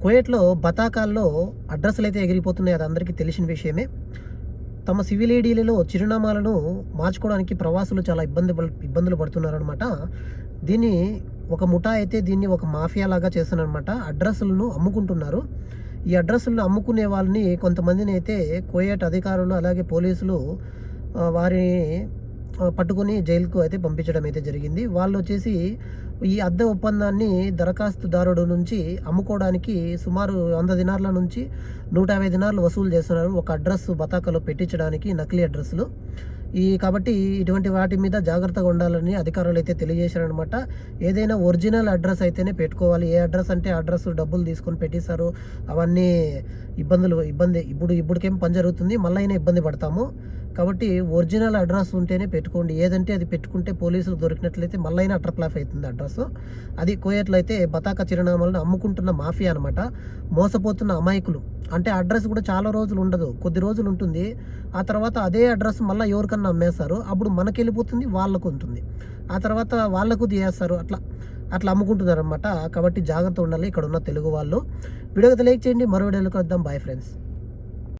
కువైట్లో బతాకాల్లో అడ్రస్లు అయితే ఎగిరిపోతున్నాయి, అది అందరికీ తెలిసిన విషయమే. తమ సివిల్ ఐడీలలో చిరునామాలను మార్చుకోవడానికి ప్రవాసులు చాలా ఇబ్బందులు పడుతున్నారనమాట. దీన్ని ఒక ముఠా అయితే దీన్ని ఒక మాఫియా లాగా చేస్తున్నారనమాట. అడ్రస్లను అమ్ముకుంటున్నారు. ఈ అడ్రస్లను అమ్ముకునే వాళ్ళని కొంతమందిని అయితే కువైట్ అధికారులు అలాగే పోలీసులు వారిని పట్టుకొని జైలుకు అయితే పంపించడం అయితే జరిగింది. వాళ్ళు వచ్చేసి ఈ అద్దె ఒప్పందాన్ని దరఖాస్తుదారుడు నుంచి అమ్ముకోవడానికి సుమారు 100 దినార్ల నుంచి 150 దినార్లు వసూలు చేస్తున్నారు ఒక అడ్రస్ బతాకాలో పెట్టించడానికి, నకిలీ అడ్రస్లు. కాబట్టి ఇటువంటి వాటి మీద జాగ్రత్తగా ఉండాలని అధికారులు అయితే తెలియజేశారనమాట. ఏదైనా ఒరిజినల్ అడ్రస్ అయితేనే పెట్టుకోవాలి. ఏ అడ్రస్ అంటే అడ్రస్ డబ్బులు తీసుకొని పెట్టేశారు, అవన్నీ ఇప్పటికేం పని జరుగుతుంది, మళ్ళీ అయినా ఇబ్బంది పడతాము. కాబట్టి ఒరిజినల్ అడ్రస్ ఉంటేనే పెట్టుకోండి. ఏదంటే అది పెట్టుకుంటే పోలీసులు దొరికినట్లయితే మళ్ళీ అయినా అట్రప్లాఫ్ అవుతుంది అడ్రస్. అది కువైట్లో అయితే బతాకా చిరునామాలను అమ్ముకుంటున్న మాఫియా అనమాట. మోసపోతున్న అమాయకులు. అంటే అడ్రస్ కూడా చాలా రోజులు ఉండదు, కొద్ది రోజులు ఉంటుంది. ఆ తర్వాత అదే అడ్రస్ మళ్ళీ ఎవరికన్నా అమ్మేస్తారు. అప్పుడు మనకి వెళ్ళిపోతుంది, వాళ్ళకు ఉంటుంది. ఆ తర్వాత వాళ్ళకు తీయేస్తారు. అట్లా అమ్ముకుంటున్నారు అనమాట. కాబట్టి జాగ్రత్త ఉండాలి ఇక్కడ ఉన్న తెలుగు వాళ్ళు. వీడియోకి లైక్ చేయండి. మరో వీడియోలో కలుద్దాం. Bye friends.